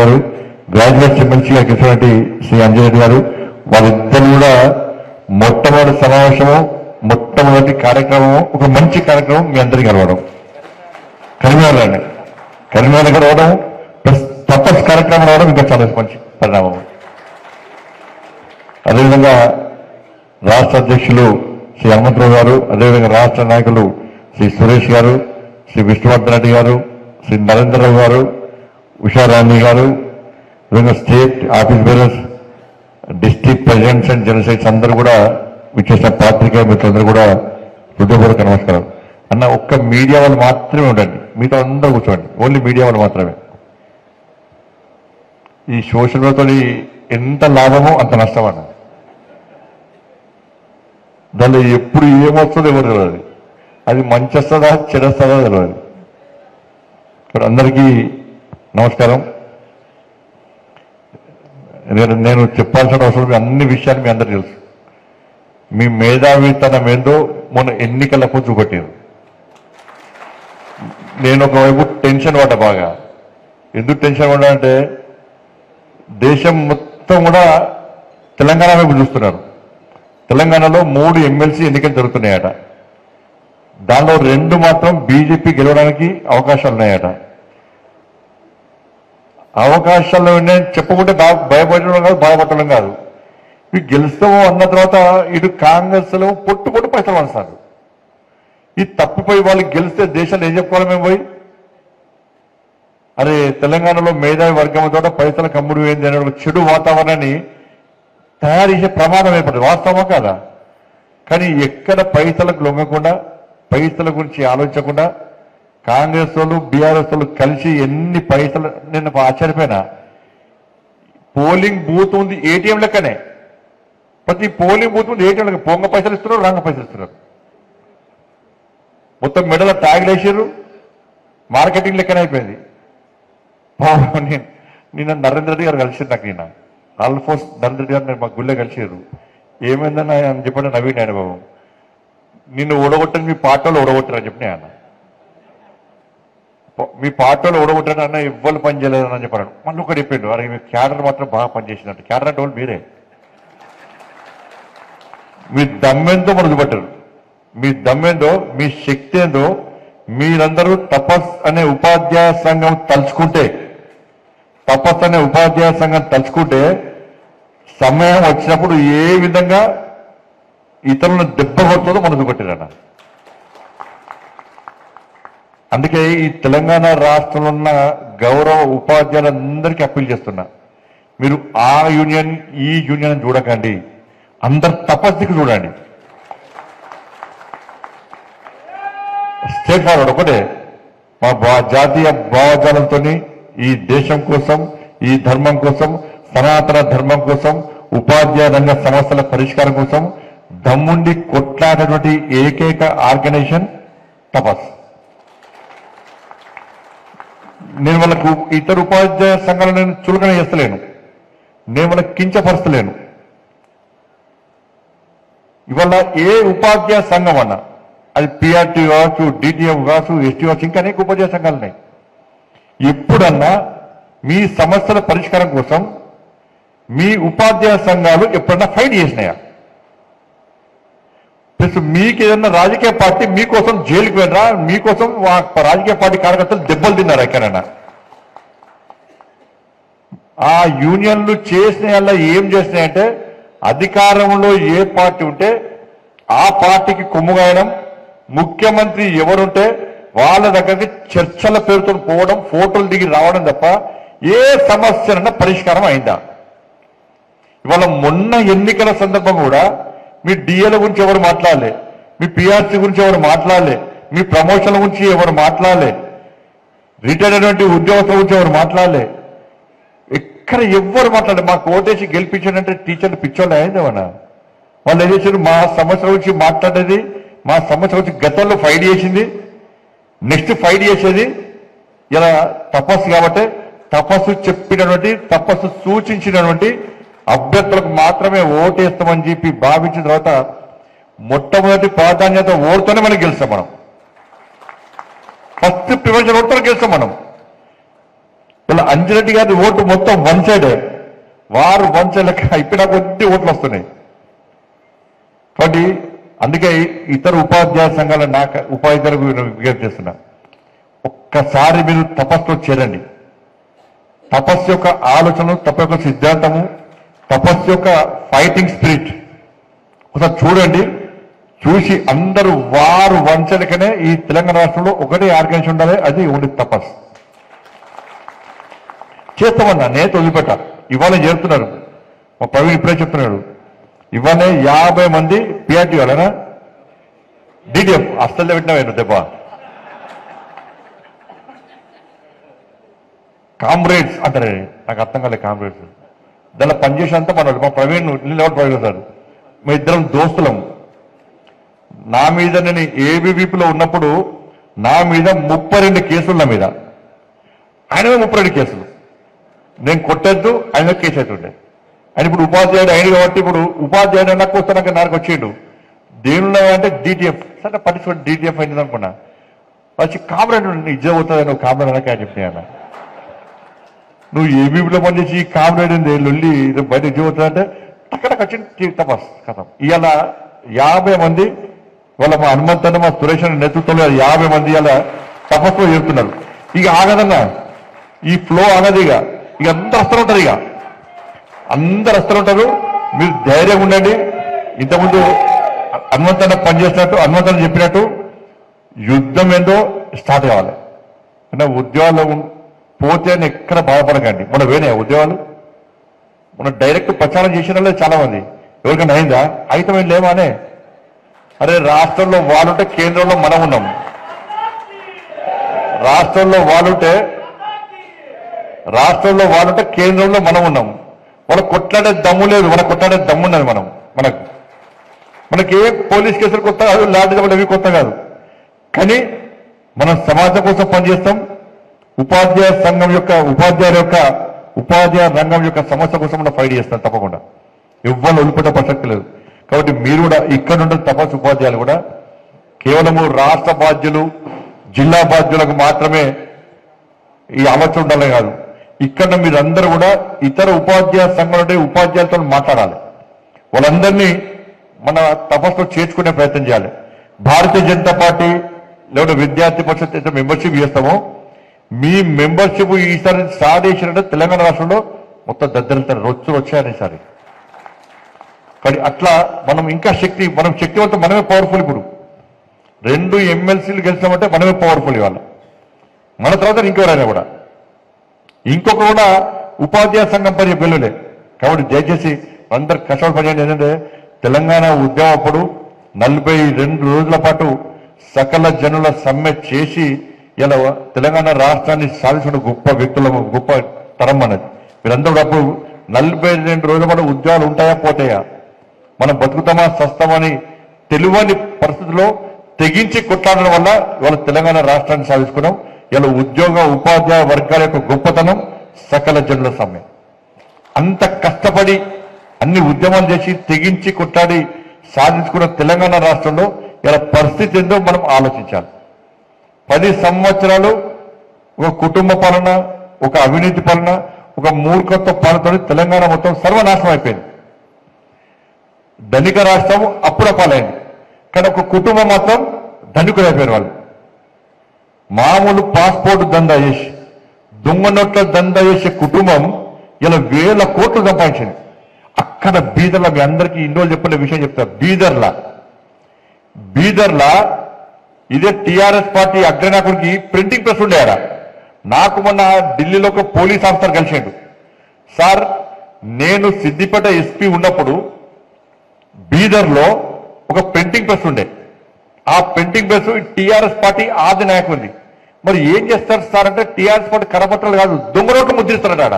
గారు, గ్రాడ్యుయేట్స్ ఎమ్మెల్సీగా గెలిచినటువంటి శ్రీ అంజయ్ రెడ్డి గారు, వాళ్ళిద్దరు కూడా మొట్టమొదటి సమావేశము, మొట్టమొదటి కార్యక్రమం, ఒక మంచి కార్యక్రమం మీ అందరికీ కలవడం. కరీంనగర్ రావడం ప్లస్ తపస్ కార్యక్రమం రావడం ఇంకా చాలా మంచి పరిణామం. అదేవిధంగా రాష్ట్ర అధ్యక్షులు శ్రీ హనుమంతరావు గారు, అదేవిధంగా రాష్ట్ర నాయకులు శ్రీ సురేష్ గారు, శ్రీ విష్ణువర్ధన్ రెడ్డి గారు, శ్రీ నరేంద్రరావు గారు, ఉషారాణి గారు, వివిధ state office bearers, district presidents and general secretaries అందరూ కూడా విచ్చేసిన పాత్రికేయ మిత్రులందరూ కూడా హృదయపూర్వక నమస్కారం. అన్న ఒక్క మీడియా వాళ్ళు మాత్రమే ఉండండి, మీతో అందరూ కూర్చోండి, ఓన్లీ మీడియా వాళ్ళు మాత్రమే. ఈ సోషల్ మీడియాతో ఎంత లాభమో అంత నష్టం అన్న. దానిలో ఎప్పుడు ఏమొస్తుందో ఎవరు తెలియదు, అది మంచి వస్తుందా చెడొస్తుందా తెలియదు. ఇక్కడ అందరికీ నమస్కారం. నేను చెప్పాల్సిన అవసరం అన్ని విషయాలు మీ అందరికీ తెలుసు. మీ మేధావితనం ఏందో మొన్న ఎన్నికలకు చూపెట్టారు. నేను ఒకవైపు టెన్షన్ పడ్డా బాగా. ఎందుకు టెన్షన్ పడ్డా అంటే దేశం మొత్తం కూడా తెలంగాణ వైపు చూస్తున్నారు. తెలంగాణలో 3 ఎమ్మెల్సీ ఎన్నికలు జరుగుతున్నాయట. దానిలో 2 మాత్రం బీజేపీ గెలవడానికి అవకాశాలు ఉన్నాయట. అవకాశాలు చెప్పకుంటే భయపడడం కాదు, బాధపడడం కాదు. ఇవి గెలుస్తామో అన్న తర్వాత ఇటు కాంగ్రెస్ లో పొట్టు పైసలు వస్తారు. ఇది తప్పిపోయి వాళ్ళు గెలిస్తే దేశాన్ని ఏం చెప్పుకోవాలి మేము పోయి? అరే తెలంగాణలో మేధావి వర్గం తోట పైసల కమ్ముడు ఏంది అనే ఒక చెడు వాతావరణాన్ని తయారు చేసే ప్రమాదం ఏర్పడింది. వాస్తవమా కాదా? కానీ ఎక్కడ పైసలకు లొంగకుండా, పైసల గురించి ఆలోచించకుండా కాంగ్రెస్ వాళ్ళు బీఆర్ఎస్ వాళ్ళు కలిసి ఎన్ని పైసలు, నేను ఆశ్చర్యపోయినా. పోలింగ్ బూత్ ఉంది ఏటీఎం లెక్కనే, ప్రతి పోలింగ్ బూత్ ఉంది ఏటీఎం లెక్క. పొంగ పైసలు ఇస్తున్నారు, రంగ పైసలు ఇస్తున్నారు. మొత్తం మెడల ట్యాగులు వేసారు, మార్కెటింగ్ లెక్కనే అయిపోయింది. నిన్న నరేంద్ర రెడ్డి గారు కలిసి నాకు నిన్న ఆల్మోస్ట్ నరేంద్ర రెడ్డి గారు మా గుళ్ళే కలిసారు. ఏమైందని ఆయన చెప్పండి, నవీన్ ఆయన బాబు నిన్ను ఓడగొట్టని మీ పార్టీలో ఓడగొట్టారని చెప్పిన ఆయన. మీ పార్టీలో ఓడగొట్టారని అన్న ఎవ్వరు పని చేయలేదని చెప్పాడు. మళ్ళీ ఒకటి చెప్పిండు, అరే మీ క్యాడర్ మాత్రం బాగా పనిచేసిందంట. క్యాడర్ అంటే వాళ్ళు మీరే. మీ దమ్మెంతో మనం చూపెట్టారు. మీ దమ్మేందో, మీ శక్తి ఏందో మీరందరూ తపస్ అనే ఉపాధ్యాయ సంఘం తలుచుకుంటే, సమయం వచ్చినప్పుడు ఏ విధంగా ఇతరులను దెబ్బ కొడుతుందో మనం చూపెట్టారన్న. అందుకే ఈ తెలంగాణ రాష్ట్రంలో ఉన్న గౌరవ ఉపాధ్యాయులందరికీ అప్పీల్ చేస్తున్నా, మీరు ఆ యూనియన్ ఈ యూనియన్ చూడకండి, అందరు తపస్సుకి చూడండి. స్టేట్ ఫార్వర్డ్ ఒకటే, మా జాతీయ భావజాలంతో ఈ దేశం కోసం, ఈ ధర్మం కోసం, సనాతన ధర్మం కోసం, ఉపాధ్యాయ రంగ సమస్యల పరిష్కారం కోసం దమ్ముండి కొట్లాడేటువంటి ఏకైక ఆర్గనైజేషన్ తపస్. నేను వాళ్ళకు ఇతర ఉపాధ్యాయ సంఘాలను నేను చులకన చేస్తలేను, నేను వాళ్ళకి కించపరుస్తలేను. ఇవాళ ఏ ఉపాధ్యాయ సంఘం అన్నా, అది పిఆర్టీ కావచ్చు, డిటిఎఫ్ కావచ్చు, ఎస్టీ కావచ్చు, ఇంకా అనేక ఉపాధ్యాయ సంఘాలు ఉన్నాయి. ఎప్పుడన్నా మీ సమస్యల పరిష్కారం కోసం మీ ఉపాధ్యాయ సంఘాలు ఎప్పుడన్నా ఫైట్ చేసినాయా? ప్లస్ మీకు ఏదన్నా రాజకీయ పార్టీ మీకోసం జైలుకి వెళ్ళరా, మీకోసం రాజకీయ పార్టీ కార్యకర్తలు దెబ్బలు తిన్నారా ఎక్కడైనా? ఆ యూనియన్లు చేసిన ఏం చేసినాయంటే, అధికారంలో ఏ పార్టీ ఉంటే ఆ పార్టీకి కొమ్ముగాయడం, ముఖ్యమంత్రి ఎవరుంటే వాళ్ళ దగ్గరికి చర్చల పేరుతో పోవడం, ఫోటోలు దిగి రావడం తప్ప ఏ సమస్యనన్నా పరిష్కారం అయిందా? ఇవాళ మొన్న ఎన్నికల సందర్భం కూడా మీ డిఏల గురించి ఎవరు మాట్లాడలే, మీ పిఆర్సీ గురించి ఎవరు మాట్లాడలే, మీ ప్రమోషన్ల గురించి ఎవరు మాట్లాడలే, రిటైర్డ్ అయినటువంటి ఉద్యోగస్తుల గురించి ఎవరు మాట్లాడలే. ఎక్కడ ఎవ్వరు మాట్లాడలే. మాకు ఓటేసి గెలిపించాడంటే టీచర్లు పిచ్చోళ్ళు అయిందేమన్నా? వాళ్ళు ఏం చేశారు? మా సమస్య గురించి మాట్లాడేది, మా సమస్య గురించి గతంలో ఫైట్ చేసింది, నెక్స్ట్ ఫైట్ చేసేది ఇలా తపస్సు. కాబట్టి తపస్సు చెప్పినటువంటి, తపస్సు సూచించినటువంటి అభ్యర్థులకు మాత్రమే ఓటేస్తామని చెప్పి భావించిన తర్వాత మొట్టమొదటి ప్రాధాన్యత ఓటుతోనే మనం గెలుస్తాం. మనం ఫస్ట్ ప్రిఫరెన్స్ ఓటుతో గెలుస్తాం. మనం వీళ్ళ అంజిరెడ్డి గారి ఓటు మొత్తం వన్ సైడే, వారు వన్ సైడ్ లెక్క అయిపోయినా కొద్ది ఓట్లు వస్తున్నాయి. కాబట్టి అందుకే ఇతర ఉపాధ్యాయ సంఘాల ఉపాధ్యాయులకు విజ్ఞప్తి చేస్తున్నా, ఒక్కసారి మీరు తపస్సులో చేరండి. తపస్సు యొక్క ఆలోచనలు, తపస్సు యొక్క సిద్ధాంతము, తపస్సు యొక్క ఫైటింగ్ స్పిరిట్ ఒకసారి చూడండి. చూసి అందరూ వారు వంచలకనే ఈ తెలంగాణ రాష్ట్రంలో ఒకటే ఆర్గనైజేషన్ ఉండాలి, అది ఓన్లీ తపస్సు చేస్తామన్నా. నేను వదిలిపెట్ట. ఇవాళ చేరుతున్నారు, మా ప్రవీణ్ ఇప్పుడే చెప్తున్నాడు, ఇవాళ 50 మంది పిఆర్టీ వాళ్ళనా డిటిఎఫ్ అస్సలు పెట్టినా దెబ్బ కామ్రేడ్స్ అంటారే, నాకు అర్థం కాలేదు కామ్రేడ్స్. దానిలో పనిచేసేంత మన మా ప్రవీణ్ ప్రవీణ్ సార్ మా ఇద్దరం దోస్తులం. నా మీద నేను ఏబీవీపీలో ఉన్నప్పుడు నా మీద 32 కేసులు, నా మీద ఆయన 32 కేసులు. నేను కొట్టద్దు, ఆయన కేసు అవుతుండే. ఆయన ఇప్పుడు ఉపాధ్యాయుడు అయిన కాబట్టి ఇప్పుడు ఉపాధ్యాయుడు నాకు వస్తాక నాకు వచ్చిండు. దేనిలో అంటే డిటిఎఫ్ సరే పట్టించుకోండి, డిటిఎఫ్ అయింది అనుకున్నా. వచ్చి కామ్రేడ్ ఇజ్జ అవుతుంది, నువ్వు కామ్రేడ్ అనక చెప్పినా, నువ్వు ఏబీపీలో పనిచేసి కామ్రేడ్ లొల్లి బయట ఇజ్జ అవుతుంది అంటే అక్కడ వచ్చి తపస్ కథం. ఇవాళ 50 మంది వాళ్ళ మా హనుమంతన్న మా సురేష్ నేతృత్వంలో 50 మంది ఇలా తపస్సులో చేస్తున్నారు. ఇక ఆగదన్నా, ఈ ఫ్లో ఆగదు. ఇక అందరు వస్తూ ఉంటారు, ఇక అందరు వస్తూ ఉంటారు. మీరు ధైర్యంగా ఉండండి. ఇంతకుముందు హనుమంతన్న పనిచేసినట్టు, హనుమంతన్న చెప్పినట్టు యుద్ధం ఏందో స్టార్ట్ కావాలి. అంటే ఉద్యోగాలు పోతే ఎక్కడ బాధపడకండి. మన వేనే ఉద్యోగాలు మన డైరెక్ట్ ప్రచారం చేసిన వాళ్ళే చాలా మంది. ఎవరికైనా అయిందా? అయితే మేము లేవానే. అరే రాష్ట్రంలో వాళ్ళుంటే కేంద్రంలో మనం ఉన్నాం. రాష్ట్రంలో వాళ్ళుంటే కేంద్రంలో మనం ఉన్నాం. వాళ్ళకి కొట్లాడే దమ్ము లేదు, మనకు కొట్లాడే దమ్ము ఉన్నది. మనకి ఏ పోలీస్ కేసులు కొత్త కాదు, లాంటి దమ్ములు అవి కొత్త కాదు. కానీ మనం సమాజం కోసం పనిచేస్తాం. ఉపాధ్యాయ రంగం యొక్క సమస్య కోసం మనం ఫైట్ చేస్తాం తప్పకుండా. ఎవ్వరు వదిలిపెట్టే ప్రసక్తి లేదు. కాబట్టి మీరు కూడా ఇక్కడ ఉండే తపస్సు ఉపాధ్యాయులు కూడా కేవలము రాష్ట్ర బాధ్యులు, జిల్లా బాధ్యులకు మాత్రమే ఈ ఆలోచన ఉండాలి కాదు. ఇక్కడ మీరందరూ కూడా ఇతర ఉపాధ్యాయ సంఘాలు ఉపాధ్యాయులతో మాట్లాడాలి. వాళ్ళందరినీ మన తపస్సులో చేర్చుకునే ప్రయత్నం చేయాలి. భారతీయ జనతా పార్టీ లేదా విద్యార్థి పరిషత్ ఎంత మెంబర్షిప్ చేస్తామో, మీ మెంబర్షిప్ ఈసారి స్టార్ట్ చేసినట్టు తెలంగాణ రాష్ట్రంలో మొత్తం దద్దరిస్తారు, రొచ్చులు వచ్చాయని ఈసారి. కానీ అట్లా మనం ఇంకా మనం శక్తివంతం, మనమే పవర్ఫుల్. ఇప్పుడు 2 ఎమ్మెల్సీలు గెలిచామంటే మనమే పవర్ఫుల్. ఇవాళ మన తర్వాత ఇంకెవరైనా కూడా ఇంకొక కూడా ఉపాధ్యాయ సంఘం పని పిల్లలే. కాబట్టి దయచేసి అందరు కష్టపడి పనిచేయండి. ఏంటంటే తెలంగాణ ఉద్యమం అప్పుడు 42 రోజుల పాటు సకల జనుల సమ్మె చేసి ఇలా తెలంగాణ రాష్ట్రాన్ని సాధించిన గొప్ప వ్యక్తుల గొప్ప తరం అన్నది. మీరందరూ అప్పుడు 42 రోజుల పాటు ఉద్యోగాలు ఉంటాయా పోతాయా, మనం బతుకుతామా సస్తామని తెలియని పరిస్థితుల్లో తెగించి కొట్లాడడం వల్ల ఇవాళ తెలంగాణ రాష్ట్రాన్ని సాధించుకున్నాం. ఇలా ఉపాధ్యాయ వర్గాల యొక్క గొప్పతనం సకల జనుల సమ్మె. అంత కష్టపడి అన్ని ఉద్యమాలు చేసి తెగించి కొట్లాడి సాధించుకున్న తెలంగాణ రాష్ట్రంలో ఇలా పరిస్థితి ఏందో మనం ఆలోచించాలి. 10 సంవత్సరాలు ఒక కుటుంబ పాలన, ఒక అవినీతి పాలన, ఒక మూర్ఖత్వ పాలనతో తెలంగాణ మొత్తం సర్వనాశనం అయిపోయింది. ధనిక రాష్ట్రం అప్పుల పాలైంది. కానీ ఒక కుటుంబం మాత్రం ధనికులు అయిపోయారు. వాళ్ళు మామూలు పాస్పోర్ట్ దందా చేసి, దొంగ నోట్ల దందా చేసే కుటుంబం ఇలా 1000 కోట్లు సంపాదించింది. అక్కడ బీదర్లా, మీ అందరికీ ఇన్ని రోజులు చెప్పలే విషయం చెప్తా. బీదర్లా ఇదే టీఆర్ఎస్ పార్టీ అగ్రనాయకుడికి ప్రింటింగ్ ప్రెస్ ఉండేయారా. నాకు మొన్న ఢిల్లీలో ఒక పోలీస్ ఆఫీసర్ కలిసాడు. సార్, నేను సిద్దిపేట ఎస్పీ ఉన్నప్పుడు బీదర్లో ఒక ప్రింటింగ్ ప్రెస్ ఉండే. ఆ ప్రింటింగ్ ప్రెస్ టీఆర్ఎస్ పార్టీ ఆది నాయకుడిది. మరి ఏం చేస్తారు సార్ అంటే, టీఆర్ఎస్ పార్టీ కరపత్రాలు కాదు, దొంగ నోట్లు ముద్రిస్తారట.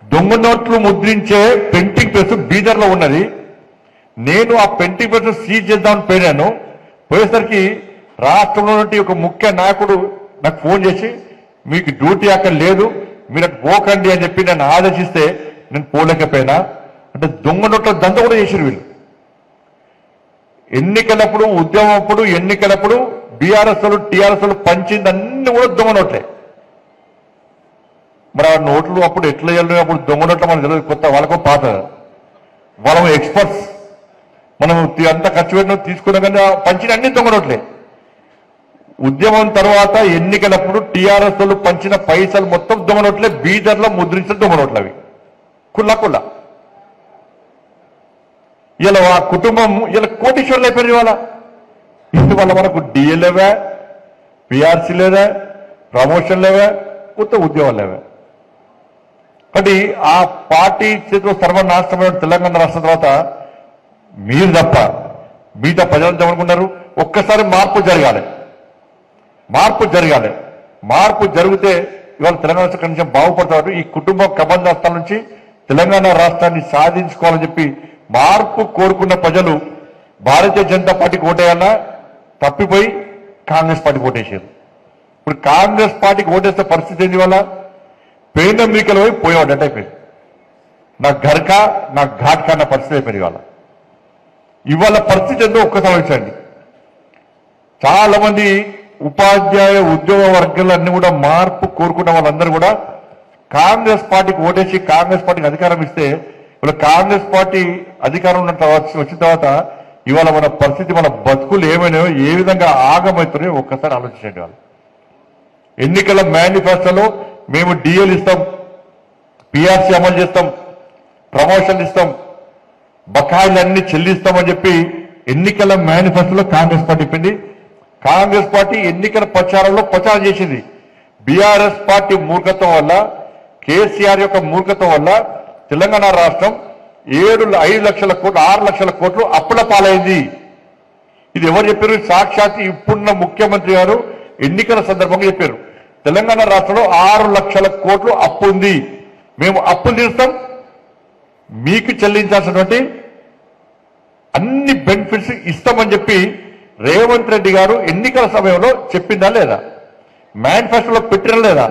దొంగ నోట్లు ముద్రించే ప్రింటింగ్ ప్రెస్ బీదర్లో ఉన్నది. నేను ఆ ప్రింటింగ్ ప్రెస్ సీజ్ చేద్దామని పోయినాను. పోయేసరికి రాష్ట్రంలో నుండి ఒక ముఖ్య నాయకుడు నాకు ఫోన్ చేసి, మీకు డ్యూటీ అక్కడ లేదు, మీరు అటు పోకండి అని చెప్పి నన్ను ఆదేశిస్తే నేను పోలేకపోయినా. అంటే దొంగ నోట్ల దంద కూడా చేశారు వీళ్ళు. ఎన్నికలప్పుడు, ఉద్యమం అప్పుడు, ఎన్నికలప్పుడు బీఆర్ఎస్ వాళ్ళు టీఆర్ఎస్ వాళ్ళు పంచింది అన్ని కూడా దొంగ నోట్లే. మరి ఆ నోట్లు అప్పుడు ఎట్లా వెళ్ళి అప్పుడు దొంగ నోట్లు మనకు తెలియదు, కొత్త వాళ్ళకు పాత, వాళ్ళం ఎక్స్పర్ట్స్. మనం అంతా ఖర్చు పెట్టిన తీసుకున్నా కానీ పంచిన అన్ని దొంగ నోట్లే. ఉద్యమం తర్వాత ఎన్నికలప్పుడు టీఆర్ఎస్ వాళ్ళు పంచిన పైసలు మొత్తం దొంగ నోట్లే, బీదర్లో ముద్రించిన దొంగ నోట్లు అవి కుల్లా కుల్లా. ఇలా ఆ కుటుంబం ఇలా కోటీశ్వర్లు అయిపోయింది. ఇవాళ మనకు డిఏ లేవా, పిఆర్సీ లేదా, ప్రమోషన్ లేవా, కొత్త ఉద్యోగాలు లేవా. కాబట్టి ఆ పార్టీ చేతిలో సర్వనాశనమైన తెలంగాణ రాష్ట్రం తర్వాత మీరు తప్ప మిగతా ప్రజలంతా ఏమనుకున్నారు, ఒక్కసారి మార్పు జరగాలి, మార్పు జరగాలి. మార్పు జరిగితే ఇవాళ తెలంగాణ రాష్ట్రం కొంచెం బాగుపడతారు. ఈ కుటుంబ కబంధాస్తాల నుంచి తెలంగాణ రాష్ట్రాన్ని సాధించుకోవాలని చెప్పి మార్పు కోరుకున్న ప్రజలు భారతీయ జనతా పార్టీకి ఓటేయాలన్నా తప్పిపోయి కాంగ్రెస్ పార్టీకి ఓటేసారు. ఇప్పుడు కాంగ్రెస్ పార్టీకి ఓటేస్తే పరిస్థితి ఏంటి? వల్ల పెయిన మీకలు పోయి పోయేవాడు అంటే అయిపోయింది. నా ఘర్కా నా ఘాట్కా అన్న పరిస్థితి అయిపోయింది. ఇవాళ పరిస్థితి ఏందో ఒక్కసారి వచ్చండి. చాలా మంది ఉపాధ్యాయ ఉద్యోగ వర్గాలన్నీ కూడా మార్పు కోరుకున్న వాళ్ళందరూ కూడా కాంగ్రెస్ పార్టీకి ఓటేసి కాంగ్రెస్ పార్టీకి అధికారం ఇస్తే ఇవాళ కాంగ్రెస్ పార్టీ అధికారం ఉన్న తర్వాత వచ్చిన తర్వాత ఇవాళ మన పరిస్థితి, మన బతుకులు ఏమైనాయో, ఏ విధంగా ఆగమవుతున్నాయో ఒక్కసారి ఆలోచించండి. వాళ్ళు ఎన్నికల మేనిఫెస్టోలో మేము డిఎల్ ఇస్తాం, పిఆర్సీ అమలు చేస్తాం, ప్రమోషన్ ఇస్తాం, బకాయిలన్నీ చెల్లిస్తామని చెప్పి ఎన్నికల మేనిఫెస్టోలో కాంగ్రెస్ పార్టీ చెప్పింది. కాంగ్రెస్ పార్టీ ఎన్నికల ప్రచారంలో ప్రచారం చేసింది. బీఆర్ఎస్ పార్టీ మూర్ఖత్వం వల్ల, కేసీఆర్ యొక్క మూర్ఖత్వం వల్ల తెలంగాణ రాష్ట్రం 5 లక్షల కోట్లు 6 లక్షల కోట్లు అప్పుల పాలైంది. ఇది ఎవరు చెప్పారు? సాక్షాత్ ఇప్పుడున్న ముఖ్యమంత్రి గారు ఎన్నికల సందర్భంగా చెప్పారు. తెలంగాణ రాష్ట్రంలో 6 లక్షల కోట్లు అప్పు ఉంది, మేము అప్పులు తీరుస్తాం, మీకు చెల్లించాల్సినటువంటి అన్ని బెనిఫిట్స్ ఇస్తామని చెప్పి రేవంత్ రెడ్డి గారు ఎన్నికల సమయంలో చెప్పిందా లేదా? మేనిఫెస్టోలో పెట్టినా లేదా?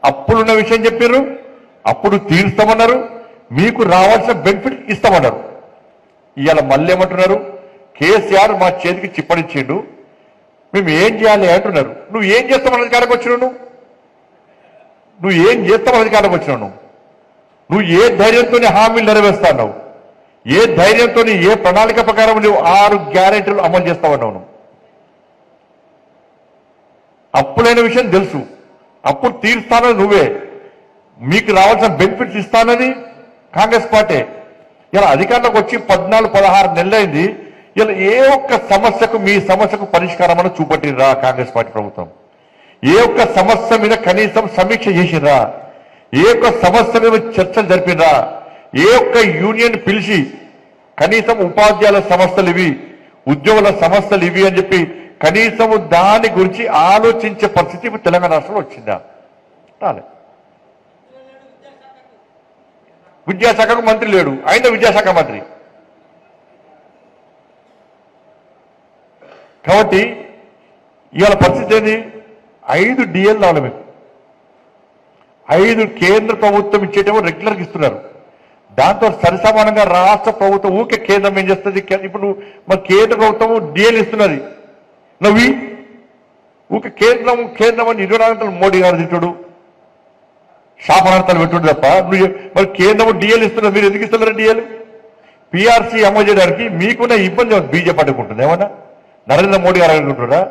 అప్పులున్న విషయం చెప్పారు, అప్పుడు తీరుస్తామన్నారు, మీకు రావాల్సిన బెనిఫిట్ ఇస్తామన్నారు. ఇవాళ మళ్ళీ ఏమంటున్నారు? కేసీఆర్ మా చేతికి చిప్పనిచ్చిండు, మేము ఏం చేయాలి అంటున్నారు. నువ్వు ఏం చేస్తామని అధికారంకి వచ్చినావు? నువ్వు ఏం చేస్తామని అధికారంకి వచ్చినావు? నువ్వు ఏ ధైర్యంతో హామీలు నెరవేరుస్తావు? ఏ ధైర్యంతో, ఏ ప్రణాళిక ప్రకారం నువ్వు 6 గ్యారెంటీలు అమలు చేస్తావన్నావు? నువ్వు అప్పులైన విషయం తెలుసు, అప్పుడు తీరుస్తానని నువ్వే, మీకు రావాల్సిన బెనిఫిట్స్ ఇస్తానని కాంగ్రెస్ పార్టీ. ఇలా అధికారంలోకి వచ్చి 14-16 నెలలైంది. ఇలా ఏ ఒక్క సమస్యకు, మీ సమస్యకు పరిష్కారం అని చూపట్టిరా కాంగ్రెస్ పార్టీ ప్రభుత్వం? ఏ ఒక్క సమస్య మీద కనీసం సమీక్ష చేసిరా? ఏ ఒక్క సమస్య మీద చర్చలు జరిపినరా? ఏ ఒక్క యూనియన్ పిలిచి కనీసం ఉపాధ్యాయుల సమస్యలు ఇవి, ఉద్యోగుల సమస్యలు ఇవి అని చెప్పి కనీసం దాని గురించి ఆలోచించే పరిస్థితి ఇప్పుడు తెలంగాణ రాష్ట్రంలో వచ్చిందా? రాలే. విద్యాశాఖకు మంత్రి లేడు, ఆయన విద్యాశాఖ మంత్రి. కాబట్టి ఇవాళ పరిస్థితి ఏంది? 5 డిఎల్ రావాలి మీకు. 5 కేంద్ర ప్రభుత్వం ఇచ్చేటేమో రెగ్యులర్గా ఇస్తున్నారు. దాంతో సరిసమానంగా రాష్ట్ర ప్రభుత్వం ఊకే కేంద్రం ఏం చేస్తుంది? ఇప్పుడు మన కేంద్ర ప్రభుత్వం డిఎల్ ఇస్తున్నది, నవ్వి ఊకే కేంద్రం కేంద్రం అని 24 గంటలు మోడీ గారు తిట్టుడు, శాపనార్థాలు పెట్టుడు తప్ప మరి కేంద్రం డిఎల్ ఇస్తున్నారు. మీరు ఎందుకు ఇస్తున్నారు డిఎల్? పిఆర్సీ అమలు చేయడానికి మీకున్న ఇబ్బంది బీజేపీ అడ్డుకుంటుంది ఏమన్నా? నరేంద్ర మోడీ గారు అనుకుంటున్నారా?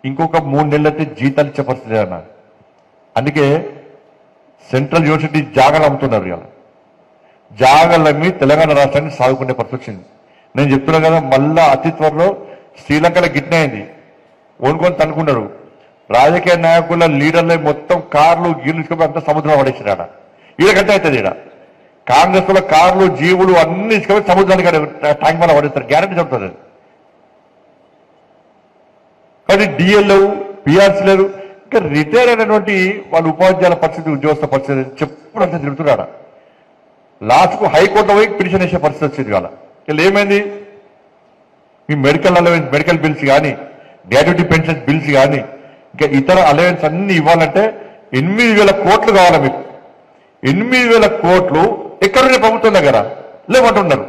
ఇంకొక 3 నెలలైతే జీతాలు ఇచ్చే పరిస్థితి లేదన్నా. అందుకే సెంట్రల్ యూనివర్సిటీ జాగాలు అమ్ముతున్నారు. ఇవాళ జాగాలు అమ్మి తెలంగాణ రాష్ట్రాన్ని సాగుకునే పరిస్థితి వచ్చింది. నేను చెప్తున్నా కదా, మళ్ళా అతి త్వరలో శ్రీలంకలో గిట్నే అయింది. ఓనుకొని తనుకున్నారు. రాజకీయ నాయకుల లీడర్లు మొత్తం కార్లు గీర్లు తీసుకొని అంతా సముద్రంలో పడేసారు. ఆడ ఈడకంటే అవుతుంది. ఈడ కాంగ్రెస్ లో కార్లు జీవులు అన్ని తీసుకొని సముద్రానికి ట్యాంక్ మీద పడేస్తారు, గ్యారెంటీ చెప్తుంది. కానీ డిఎల్ లేవు, పిఆర్సీ లేరు. ఇంకా రిటైర్ అయినటువంటి వాళ్ళ ఉపాధ్యాయుల పరిస్థితి, ఉద్యోగస్తుల పరిస్థితి చెప్పుడంతా తిరుగుతున్నాడు. లాస్ట్కు హైకోర్టులో పోయి పిటిషన్ వేసే పరిస్థితి వచ్చింది. వాళ్ళ వీళ్ళు ఏమైంది? మీ మెడికల్ అలవెన్స్, మెడికల్ బిల్స్ కానీ, గ్రాట్యుటీ పెన్షన్ బిల్స్ కానీ, ఇంకా ఇతర అలవెన్స్ అన్ని ఇవ్వాలంటే 8,000 కోట్లు కావాలి మీకు. 8,000 కోట్లు ఎక్కడున్నాయి? ప్రభుత్వం దగ్గర లేవంటున్నారు.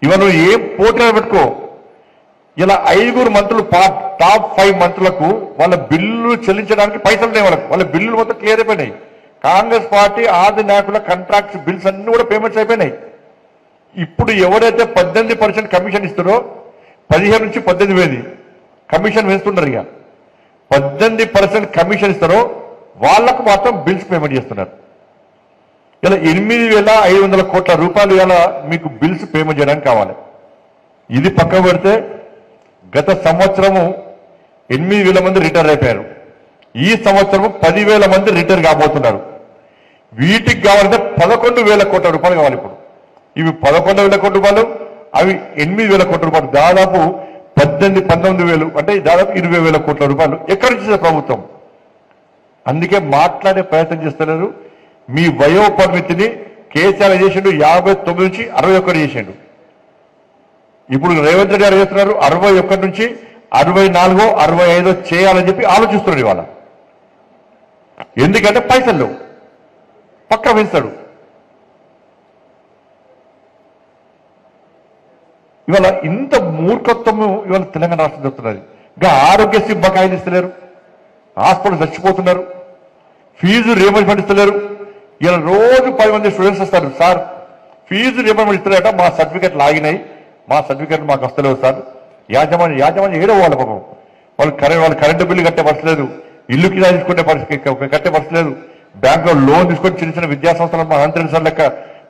ఇవాళ నువ్వు ఏం పోటీ పెట్టుకో, ఇలా 5 మంత్రులు టాప్ 5 మంత్రులకు వాళ్ళ బిల్లులు చెల్లించడానికి పైసలు లేవు. వాళ్ళ బిల్లులు మొత్తం క్లియర్ అయిపోయినాయి. కాంగ్రెస్ పార్టీ ఆది నాయకుల కాంట్రాక్ట్స్ బిల్స్ అన్ని కూడా పేమెంట్స్ అయిపోయినాయి. ఇప్పుడు ఎవరైతే 18% కమిషన్ ఇస్తారో 15 నుంచి 18,000 కమిషన్ వేస్తున్నారు. ఇక 18% కమిషన్ ఇస్తారో వాళ్లకు మాత్రం బిల్స్ పేమెంట్ చేస్తున్నారు. ఇలా 8,500 కోట్ల రూపాయలు ఇలా మీకు బిల్స్ పేమెంట్ చేయడానికి కావాలి. ఇది పక్క పెడితే గత సంవత్సరము 8,000 మంది రిటైర్ అయిపోయారు. ఈ సంవత్సరము 10,000 మంది రిటైర్ కాబోతున్నారు. వీటికి కావాలంటే 11,000 కోట్ల రూపాయలు కావాలి. ఇప్పుడు ఇవి 11,000 కోట్ల రూపాయలు, అవి 8,000 కోట్ల రూపాయలు, దాదాపు 19,000 అంటే దాదాపు 20,000 కోట్ల రూపాయలు ఎక్కడి నుంచి ప్రభుత్వం. అందుకే మాట్లాడే ప్రయత్నం చేస్తున్నారు. మీ వయో పరిమితిని కేసీఆర్ చేసిండు 59 నుంచి 61 చేసిండు. ఇప్పుడు రేవంత్ రెడ్డి గారు చేస్తున్నారు 61 నుంచి 64, 65 చేయాలని చెప్పి ఆలోచిస్తున్నారు ఇవాళ. ఎందుకంటే పైసలు పక్క వేస్తాడు. ఇవాళ ఇంత మూర్ఖత్వము ఇవాళ తెలంగాణ రాష్ట్రం చెప్తున్నది. ఇంకా ఆరోగ్యశ్రీ బకాయిలు ఇస్తలేరు, హాస్పిటల్ చచ్చిపోతున్నారు, ఫీజు రియంబర్స్మెంట్ ఇస్తలేరు. ఇలా రోజు 10 మంది స్టూడెంట్స్ వస్తారు, సార్ ఫీజు రియంబర్స్మెంట్ ఇస్తలేట, మా సర్టిఫికెట్లు ఆగినాయి, మా సర్టిఫికెట్లు మాకు వస్తలేవు సార్. యాజమాన్యం ఏడో వాళ్ళ పాపం, వాళ్ళు కరెంటు బిల్లు కట్టే పరిస్థితి, ఇల్లు కిరా తీసుకునే కట్టే పరిస్థితి, బ్యాంకులో లోన్ తీసుకొని చిన్న విద్యా సంస్థలు మా అనంతరం లెక్క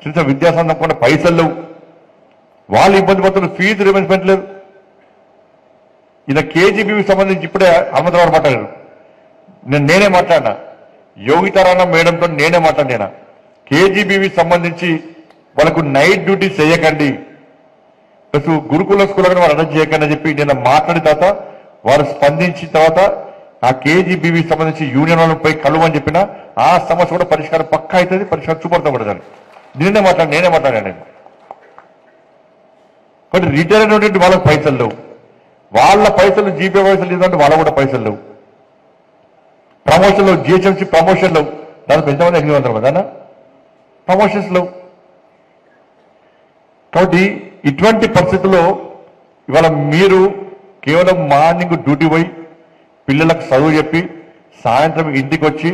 చిన్న విద్యా సంస్థలు కొన్న పైసలు లేవు, వాళ్ళు ఇబ్బంది పడుతున్నారు, ఫీజు రియంబర్స్మెంట్ లేదు. ఇలా కేజీబీకి సంబంధించి ఇప్పుడే హనుమంతరావు మాట్లాడారు, నేనే మాట్లాడినా, యోగితారాయణ మేడంతో నేనే మాట్లాడినా. కేజీబీకి సంబంధించి వాళ్ళకు నైట్ డ్యూటీ చేయకండి, గురుకుల స్కూల్ వాళ్ళు అటెండ్ చేయకండి అని చెప్పి నేను మాట్లాడిన తర్వాత వారు స్పందించిన తర్వాత ఆ కేజీబీకి సంబంధించి యూనియన్ వాళ్ళపై కలువని చెప్పిన ఆ సమస్య కూడా పరిష్కారం పక్కా అవుతుంది, పరిష్కారం చూపడతాను. నేనే మాట్లాడాను నేను. కాబట్టి రిటైర్ అయినటువంటి వాళ్ళకి పైసలు లేవు, వాళ్ళ పైసలు జీపీ పైసలు లేదంటే వాళ్ళ కూడా పైసలు లేవు. ప్రమోషన్లు జిహెచ్ఎంసీ ప్రమోషన్లు దాదాపు ఎంతమంది 800 మంది అన్న ప్రమోషన్స్ లేవు. కాబట్టి ఇటువంటి పరిస్థితుల్లో ఇవాళ మీరు కేవలం మార్నింగ్ డ్యూటీ పోయి పిల్లలకు చదువు చెప్పి సాయంత్రం ఇంటికి వచ్చి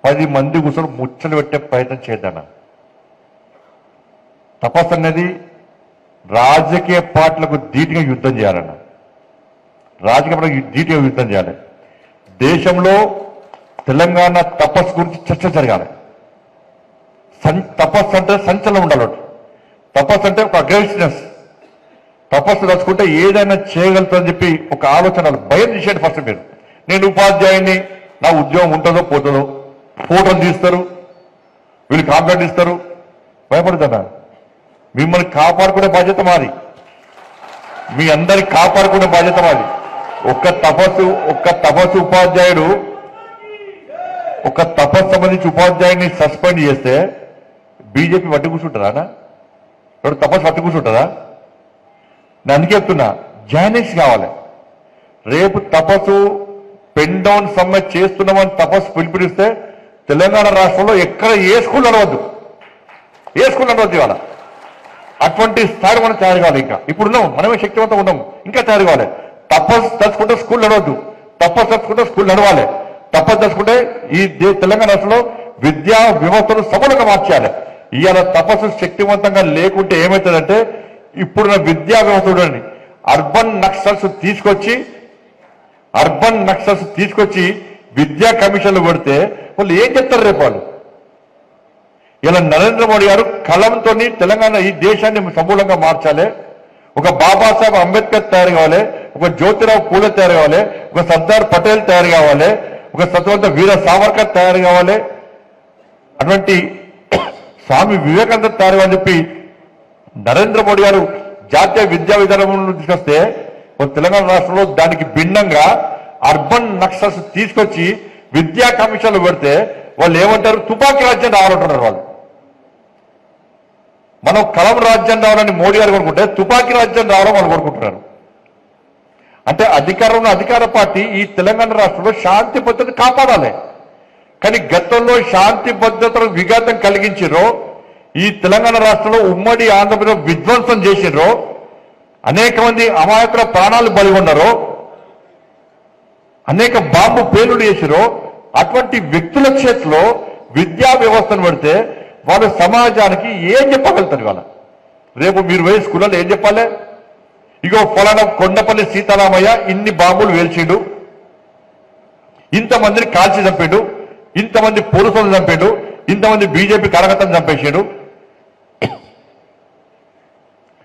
10 మంది కూర్చొని ముచ్చలు పెట్టే ప్రయత్నం చేద్దాం. తపస్సు అనేది రాజకీయ పార్టీలకు ధీటుగా యుద్ధం చేయాలన్న, రాజకీయ పార్టీలకు ధీటుగా యుద్ధం చేయాలి. దేశంలో తెలంగాణ తపస్సు గురించి చర్చ జరగాలి. తపస్సు అంటే సంచలనం ఉండాలి, తపస్సు అంటే ఒక అగ్రెసివ్నెస్, తపస్సు తలుచుకుంటే ఏదైనా చేయగలుగుతుందని చెప్పి ఒక ఆలోచన, భయం తీసేయండి. ఫస్ట్ మీరు నేను ఉపాధ్యాయుని, నా ఉద్యోగం ఉంటుందో పోతుందో, ఫోటోలు తీస్తారు, వీళ్ళు కాంప్లైంట్ ఇస్తారు, భయపడుతుందా? మిమ్మల్ని కాపాడుకునే బాధ్యత మాది, మీ అందరికి కాపాడుకునే బాధ్యత మాది. ఒక్క తపస్సు ఉపాధ్యాయుడు, ఒక తపస్సు సంబంధించి ఉపాధ్యాయుని సస్పెండ్ చేస్తే బీజేపీ పట్టి కూర్చుంటారా? ఇప్పుడు తపస్సు పట్టి కూర్చుంటారా? నేను అందుకే చెప్తున్నా, జాయినింగ్స్ కావాలి. రేపు తపస్సు పెన్ డౌన్ సమ్మె చేస్తున్నామని తపస్సు పిలుపునిస్తే తెలంగాణ రాష్ట్రంలో ఎక్కడ ఏ స్కూల్ నడవద్దు ఇవాళ. అటువంటి స్థాయి మనం తయారు కావాలి. ఇంకా ఇప్పుడున్నాం, మనమే శక్తివంతంగా ఉన్నాం, ఇంకా తయారు కావాలి. తపస్సు తలుచుకుంటే స్కూల్ నడవద్దు, తపస్సు తలుచుకుంటే స్కూల్ నడవాలి. తపస్సు తలుచుకుంటే ఈ తెలంగాణ రాష్ట్రంలో విద్యా వ్యవస్థను సమూలంగా మార్చాలి. ఇవాళ తపస్సు శక్తివంతంగా లేకుంటే ఏమవుతుందంటే ఇప్పుడున్న విద్యా వ్యవస్థ చూడండి, అర్బన్ నక్సల్స్ తీసుకొచ్చి విద్యా కమిషన్లు పెడితే వాళ్ళు ఏం చెప్తారు రేపు వాళ్ళు? ఇలా నరేంద్ర మోడీ గారు కలంతో తెలంగాణ ఈ దేశాన్ని సమూలంగా మార్చాలి. ఒక బాబాసాహెబ్ అంబేద్కర్ తయారు కావాలి, ఒక జ్యోతిరావు పూలే తయారు కావాలి, ఒక సర్దార్ పటేల్ తయారు కావాలి, ఒక స్వతంత్ర వీర సావర్కర్ తయారు కావాలి, అటువంటి స్వామి వివేకానంద తయారు కావాలని చెప్పి నరేంద్ర మోడీ గారు జాతీయ విద్యా విధానం తీసుకొస్తే తెలంగాణ రాష్ట్రంలో దానికి భిన్నంగా అర్బన్ నక్సల్స్ తీసుకొచ్చి విద్యా కమిషన్లు పెడితే వాళ్ళు ఏమంటారు? తుపాకీ రాజ్యం రావాలంటున్నారు వాళ్ళు. మనం కలం రాజ్యం రావాలని మోడీ గారు కోరుకుంటే తుపాకీ రాజ్యం రావాలని వాళ్ళు కోరుకుంటున్నారు. అంటే అధికార పార్టీ ఈ తెలంగాణ రాష్ట్రంలో శాంతి భద్రత కాపాడాలి. కానీ గతంలో శాంతి భద్రతలకు విఘాతం కలిగించారో, ఈ తెలంగాణ రాష్ట్రంలో ఉమ్మడి ఆంధ్రప్రదేశ్ విధ్వంసం చేసిరో, అనేక మంది అమాయకుల ప్రాణాలు బలిగొన్నారో, అనేక బాంబు పేలుడు చేసిరో అటువంటి వ్యక్తుల చేతిలో విద్యా వ్యవస్థను పెడితే వాళ్ళు సమాజానికి ఏం చెప్పగలుగుతారు? వాళ్ళ రేపు మీరు పోయి స్కూళ్ళలో ఏం చెప్పాలి? ఇగో ఫలానా కొండపల్లి సీతారామయ్య ఇన్ని బాంబులు వేల్చిండు, ఇంతమందిని కాల్చి చంపాడు, ఇంతమంది పోలీసులను చంపాడు, ఇంతమంది బీజేపీ కార్యకర్తలను చంపేసాడు,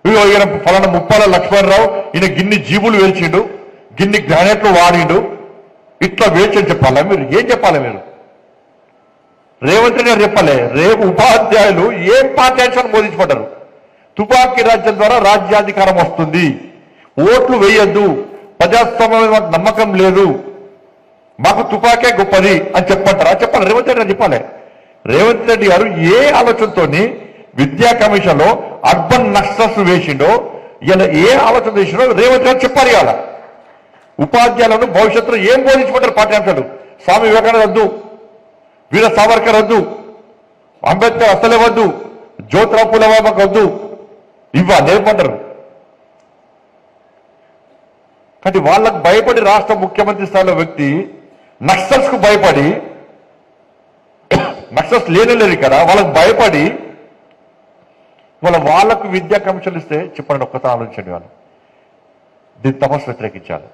ఇగో ఈయన ఫలానా ముప్పాల లక్ష్మణరావు ఈయన గిన్ని జీబులు వేల్చిండు, గిన్ని గ్రానైట్లు వాడిండు, ఇట్లా వేల్చని చెప్పాలా? మీరు ఏం చెప్పాలి? మీరు రేవంత్ రెడ్డి గారు చెప్పాలి. రేపు ఉపాధ్యాయులు ఏం పాఠ్యాంశాన్ని బోధించబడ్డారు? తుపాకీ రాజ్యం ద్వారా రాజ్యాధికారం వస్తుంది, ఓట్లు వేయొద్దు, ప్రజాస్వామ్యం మాకు నమ్మకం లేదు, మాకు తుపాకే గొప్పది అని చెప్పంటారా? చెప్పాలి. రేవంత్ రెడ్డి గారు చెప్పాలి. రేవంత్ రెడ్డి గారు ఏ ఆలోచనతో విద్యా కమిషన్ లో అర్బన్ నక్సల్స్ వేసిండో, ఇలా ఏ ఆలోచన వేసిండో రేవంత్ గారు చెప్పాలి. ఇవాళ ఉపాధ్యాయులను భవిష్యత్తులో ఏం బోధించమంటారు పాఠ్యాంశాలు? స్వామి వివేకానంద వద్దు, వీర సావర్కర్ వద్దు, అంబేద్కర్ అసలే వద్దు, జ్యోతిరావు పూలే బాబాకు వద్దు, ఇవ్వాలి ఏమంటారు? కానీ వాళ్ళకు భయపడి రాష్ట్ర ముఖ్యమంత్రి స్థాయిలో వ్యక్తి నక్సల్స్ కు భయపడి, నక్సల్స్ లేనే ఇక్కడ, వాళ్ళకు భయపడి వాళ్ళకు విద్యా కమిషన్లు ఇస్తే చెప్పండి, ఒక్కసారి ఆలోచించండి. వాళ్ళు దీన్ని తపస్సు వ్యతిరేకించాలి,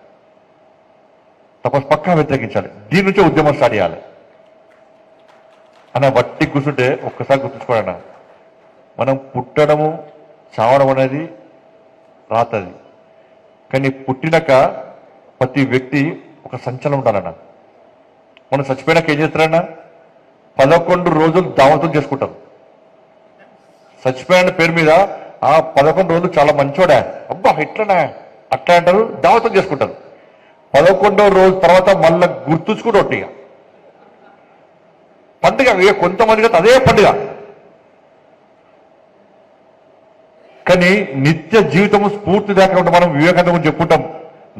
తపస్సు పక్కా వ్యతిరేకించాలి. దీని నుంచే ఉద్యమం స్టార్ట్ చేయాలి అన్న. బట్టి కూర్చుంటే ఒక్కసారి గుర్తుంచుకోండి, మనం పుట్టడము చావడం అనేది రాతది, కానీ పుట్టినాక ప్రతి వ్యక్తి ఒక సంచలనం ఉండాలన్న. మనం చచ్చిపోయినాక ఏం చేస్తారన్నా? 11 రోజులు దావతులు చేసుకుంటారు. చచ్చిపోయిన పేరు మీద ఆ 11 రోజులు చాలా మంచోడా, అబ్బా ఇట్లనా అట్లా అంటారు, దావతులు చేసుకుంటారు. 11వ రోజు తర్వాత మళ్ళీ గుర్తుంచుకుంటూ ఒట్టిగా పండుగ. కొంతమందికి అదే పండుగ, కానీ నిత్య జీవితము స్ఫూర్తి దాకా ఉంటే మనం వివేకానంద గురించి చెప్పుకుంటాం,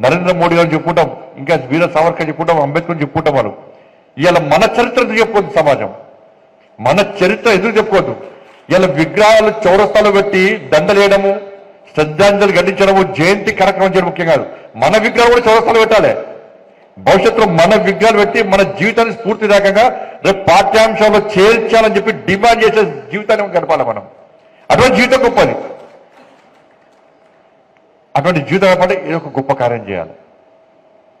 నరేంద్ర మోడీ గారిని చెప్పుకుంటాం, ఇంకా వీర సావర్కర్ చెప్పుకుంటాం, అంబేద్కర్ చెప్పుకుంటాం. వాళ్ళు ఇవాళ మన చరిత్ర ఎందుకు చెప్పుకోవద్దు? సమాజం మన చరిత్ర ఎందుకు చెప్పుకోవద్దు? ఇలా విగ్రహాలు చౌరస్తాలో పెట్టి దండలేయడము, శ్రద్ధాంజలి ఘటించడము, జయంతి కార్యక్రమం చేయడం ముఖ్యం కాదు. మన విగ్రహాలు కూడా చౌరస్తాలో పెట్టాలి. భవిష్యత్తులో మన విగ్రహాలు పెట్టి మన జీవితాన్ని స్ఫూర్తిదాయకంగా రేపు పాఠ్యాంశాల్లో చేర్చాలని చెప్పి డిమాండ్ చేసే జీవితాన్ని గడపాలి మనం. అటువంటి జీవితం గొప్పది. అటువంటి జీవితం ఏర్పడి ఏదో ఒక గొప్ప కార్యం చేయాలి,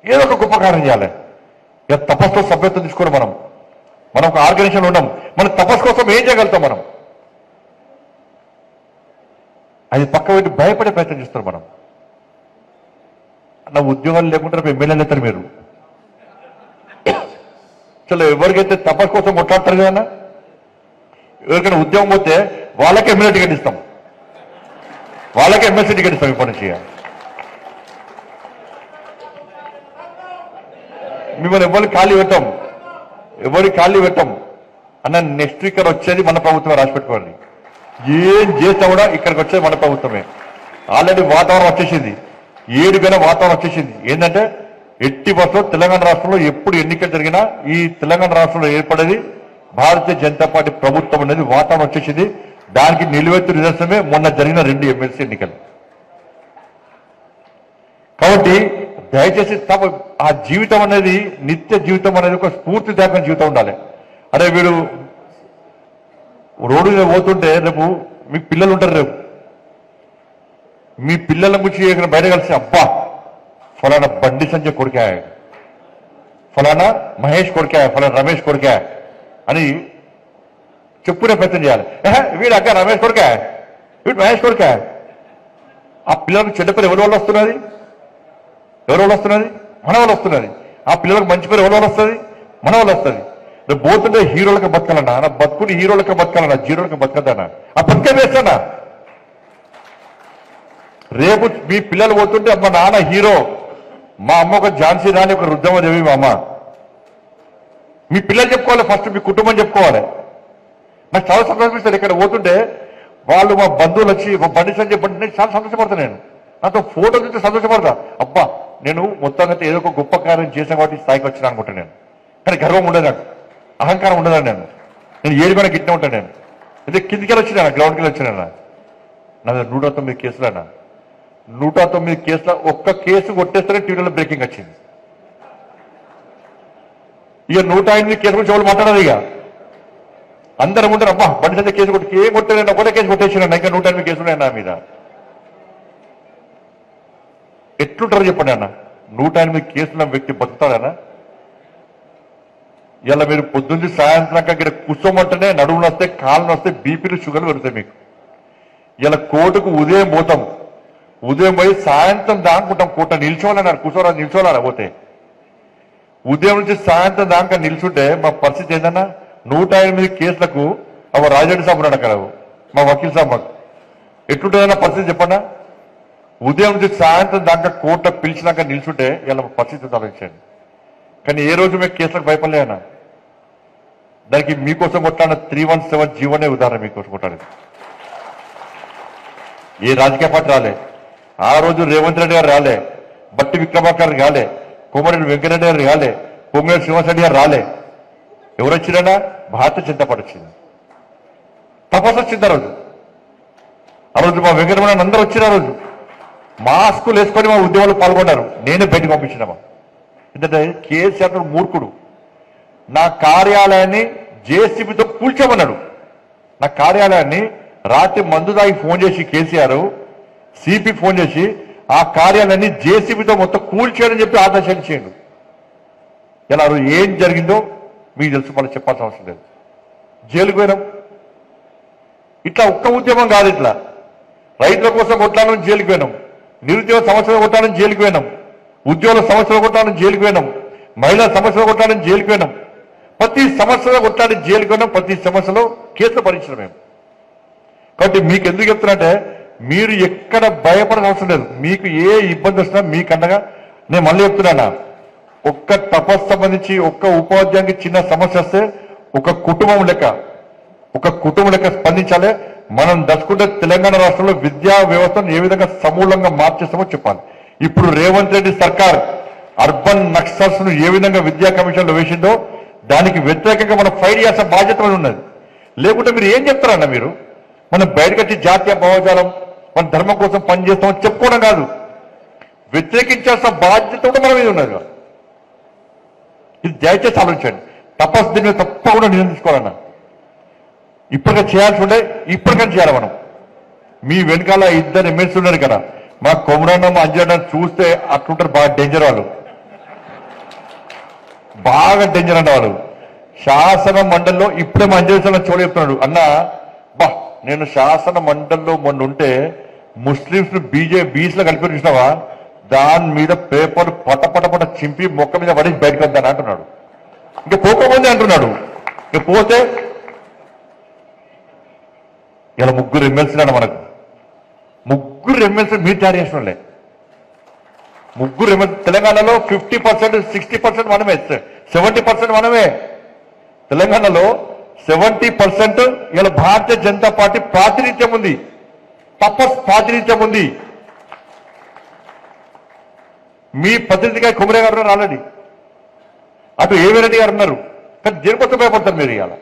ఏదో ఒక గొప్ప కార్యం చేయాలి. ఇక తపస్సుతో సభ్యత్వం తీసుకోవడం మనం ఒక ఆర్గనైజేషన్ ఉన్నాం, మన తపస్సు కోసం ఏం చేయగలుగుతాం? మనం అది పక్క పెట్టి భయపడే ప్రయత్నం చేస్తారు. మనం నా ఉద్యోగాలు లేకుండా రేపు ఎమ్మెల్యేలు అవుతారు మీరు. చలో ఎవరికైతే తపస్సు కోసం కొట్లాడతారు కదా, ఎవరికైనా ఉద్యోగం పోతే వాళ్ళకే ఎమ్మెల్యే టికెట్ ఇస్తాం, వాళ్ళకే ఎమ్మెల్సీ టికెట్ ఇస్తాం. ఇప్పటి నుంచి మిమ్మల్ని ఎవరికి ఖాళీ పెట్టాం అన్న. నెక్స్ట్ ఇక్కడ వచ్చేది మన ప్రభుత్వమే, రాసి పెట్టుకోండి. ఏం చేస్తా కూడా ఇక్కడికి వచ్చేది మన ప్రభుత్వమే. ఆల్రెడీ వాతావరణం వచ్చేసింది, 7 గంటల వాతావరణం వచ్చేసింది. ఏంటంటే ఎట్టి బస్సులో తెలంగాణ రాష్ట్రంలో ఎప్పుడు ఎన్నికలు జరిగినా ఈ తెలంగాణ రాష్ట్రంలో ఏర్పడేది భారతీయ జనతా పార్టీ ప్రభుత్వం అనేది వాతావరణం వచ్చేసింది. దానికి నిలువెత్తు నిదర్శనమే మొన్న జరిగిన 2 ఎమ్మెల్సీ ఎన్నికలు. కాబట్టి దయచేసి ఆ జీవితం అనేది, నిత్య జీవితం అనేది ఒక స్ఫూర్తిదాయకమైన జీవితం ఉండాలి. అరే వీడు రోడ్డు మీద పోతుంటే రేపు మీ పిల్లలు ఉంటారు, రేపు మీ పిల్లల గురించి బయట కలిసి అబ్బా ఫలానా బండి సంజయ్ కొడుకా, ఫలానా మహేష్ కొడుకా, ఫలానా రమేష్ కొడుకా అని చెప్పుకునే ప్రయత్నం చేయాలి. వీడు అక్క రమేష్ కొడుకా, వీడు మహేష్ కొడుకా. ఆ పిల్లలకు చెడ్డ పేరు ఎవరి వల్ల వస్తున్నది? మన వాళ్ళు వస్తున్నది. ఆ పిల్లలకు మంచి పేరు ఎవరి వల్ల వస్తుంది? మన వాళ్ళు వస్తుంది. రేపు పోతుంటే హీరోలకు బతకాలన్నా, నా బతుకుని హీరోలకు బతకాలన్నా, జీరోలకు బతకద్దన్నా, ఆ బతికే వేస్తానా? రేపు మీ పిల్లలు పోతుంటే మా నాన్న హీరో, మా అమ్మ ఒక ఝాన్సీ రాణి, ఒక రుద్రమదేవి మా అమ్మ. మీ పిల్లలు చెప్పుకోవాలి, ఫస్ట్ మీ కుటుంబం చెప్పుకోవాలి. నాకు చాలా సంతోషిస్తారు. ఇక్కడ పోతుంటే వాళ్ళు మా బంధువులు వచ్చి మా బండి సంజయ్ బండి, నేను చాలా సంతోషపడతా. నేను నాతో ఫోటో చూస్తే సంతోషపడతా. అబ్బా నేను మొత్తంగా ఏదో ఒక గొప్ప కార్యం చేసాను కాబట్టి స్థాయికి వచ్చినా అనుకుంటా నేను. కానీ గర్వం ఉండదు నాకు, అహంకారం ఉండదని నేను 7 గంటల గిట్టే ఉంటాను. నేను అయితే కిందికి వచ్చినా, గ్రౌండ్కి వచ్చినా. నా 119 కేసులన్నా. 109 కేసుల ఒక్క కేసు కొట్టేస్తేనే టీవీలో బ్రేకింగ్ వచ్చింది. ఇక 108 కేసుల గురించి ఎవరు మాట్లాడదు. ఇక అందరం ఉంటారు, అబ్బా బండి సంజయ్ కేసు కొట్టి ఏం కొట్టారు, ఒకటే కేసు కొట్టేసిన ఇంకా 108 కేసులు ఉన్నాయి నా మీద. ఎట్లుంటారో చెప్పండి అన్న, 108 కేసుల వ్యక్తి బతుకుతాడన్నా? ఇలా మీరు పొద్దున్న సాయంత్రం ఇక్కడ కూర్చోమంటేనే నడుములు వస్తాయి, కాళ్ళు వస్తాయి, బీపీలు షుగర్లు పెరుగుతాయి మీకు. ఇలా కోర్టుకు ఉదయం పోతాం, ఉదయం పోయి సాయంత్రం దానుకుంటాం. కోర్టు నిల్చోవాలన్నారు, కూర్చోరా నిల్చోవాలా పోతే ఉదయం నుంచి సాయంత్రం దాకా నిల్చుంటే మా పరిస్థితి ఏందన్నా? 108 కేసులకు అవ రాజరెడ్డి సాబ్ ఉన్నాడు అక్కడ, మా వకీల్ సాబ్. మాకు ఎట్లుంటుందన్న పరిస్థితి చెప్పన్నా? ఉదయం నుంచి సాయంత్రం దాకా కోర్టు పిలిచినాక నిల్చుంటే ఇలా పరిస్థితి ఆలోచించండి. కానీ ఏ రోజు మీకు కేసులకు భయపడలేనా? దానికి మీకోసం కొట్టాన 317 జీవోనే ఉదాహరణ. మీకోసం కొట్టాలి. ఏ రాజకీయ పార్టీ రాలే ఆ రోజు. రేవంత్ రెడ్డి గారు రాలే, బట్టి విక్రమార్క రాలే, కోమరెడ్డి వెంకటరెడ్డి గారు రాలే, పొంగులేటి శ్రీనివాసరెడ్డి గారు రాలే. ఎవరు వచ్చినా? భారతీయ జనతా పార్టీ వచ్చింది. తపస్సు వచ్చింది ఆ రోజు. మా వెంకటరమణ అందరూ వచ్చిన రోజు మాస్కులు వేసుకొని మా ఉద్యమాలు పాల్గొన్నారు. నేనే బయటకు పంపించినామా. ఎందుకంటే కేసీఆర్ మూర్ఖుడు. నా కార్యాలయాన్ని జేసీబీతో కూల్చోమన్నాడు. నా కార్యాలయాన్ని రాత్రి మందు దాగి ఫోన్ చేసి కేసీఆర్ సిపి ఫోన్ చేసి ఆ కార్యాలయాన్ని జేసీబీతో మొత్తం కూల్చేయని చెప్పి ఆదేశాలు చేయండి. ఇలా ఏం జరిగిందో మీకు తెలుసు, మళ్ళీ చెప్పాల్సిన అవసరం లేదు. జైలుకు పోయినాం. ఇట్లా ఒక్క ఉద్యమం కాదు, ఇట్లా రైతుల కోసం కొట్టాలని జైలుకు పోయినాం, నిరుద్యోగ సమస్యలు కొట్టాలని జైలుకు పోయినాం, ఉద్యోగుల సమస్యలు కొట్టాలని జైలుకు పోయినాం, మహిళా సమస్యలు కొట్టాలని జైలుకు పోయినాం. ప్రతి సమస్యలో కొట్టాలని జైలుకు పోయినాం. ప్రతి సమస్యలో కేసులు భరించడం మేము. కాబట్టి మీకు ఎందుకు చెప్తున్నంటే మీరు ఎక్కడ భయపడాల్సిన అవసరం లేదు. మీకు ఏ ఇబ్బంది వచ్చినా మీకన్నగా నేను మళ్ళీ చెప్తున్నానా, ఒక్క తపస్సు సంబంధించి ఒక్క ఉపాధ్యాయునికి చిన్న సమస్య వస్తే ఒక కుటుంబం లెక్క స్పందించాలి. మనం దర్శకుంటే తెలంగాణ రాష్ట్రంలో విద్యా వ్యవస్థను ఏ విధంగా సమూలంగా మార్చేస్తామో చెప్పాలి. ఇప్పుడు రేవంత్ రెడ్డి సర్కార్ అర్బన్ నక్సల్స్ ను ఏ విధంగా విద్యా కమిషన్ లో వేసిందో దానికి వ్యతిరేకంగా మనం ఫైట్ చేయాల్సిన బాధ్యత ఉన్నది. లేకుంటే మీరు ఏం చెప్తారన్న? మీరు మనం బయటకొచ్చి జాతీయ భావజాలం మన ధర్మం కోసం పనిచేస్తామని చెప్పుకోవడం కాదు, వ్యతిరేకించాల్సిన బాధ్యత కూడా మన మీద ఉన్నది. ఇది దయచేసి ఆలోచించండి. తపస్సు దీని మీద తప్పకుండా నియంత్రించుకోవాలన్న. ఇప్పటికే చేయాల్సి ఉండే ఇప్పటికైనా చేయాలి మనం. మీ వెనకాల 2 ఎమ్మెల్సీ ఉన్నారు కదా, మా కొమరన్నం అంజన్న చూస్తే అట్లుంటారు. బాగా డేంజర్ వాళ్ళు, బాగా డేంజర్ అన్న వాళ్ళు. శాసన మండలిలో ఇప్పుడే మా అంజన చోటు చెప్తున్నాడు, అన్న బా నేను శాసన మండలిలో మొన్న ఉంటే ముస్లింస్ ను బీసీలో కలిపి చూసినావా, దాని మీద పేపర్ పట చింపి మొక్క మీద పడి బయటకు వద్దాని అంటున్నాడు. ఇంకా పోకపోతే అంటున్నాడు. ఇక పోతే ఇలా 3 ఎమ్మెల్సీలు మనకు 3 ఎమ్మెల్సీ మీరు తయారు చేసిన వాళ్ళే. 3 ఎమ్మెల్సీ తెలంగాణలో 50%, 60% మనమే, 70% మనమే. తెలంగాణలో 70% ఇలా భారతీయ జనతా పార్టీ ప్రాతినిధ్యం ఉంది, తపస్ ప్రాతినిధ్యం ఉంది. మీ ప్రతినిధిగా కుమరే గారు ఉన్నారు ఆల్రెడీ, అటు ఏవిరెడ్డి గారు ఉన్నారు. కానీ దేనికోసం భయపడతారు మీరు? ఇవాళ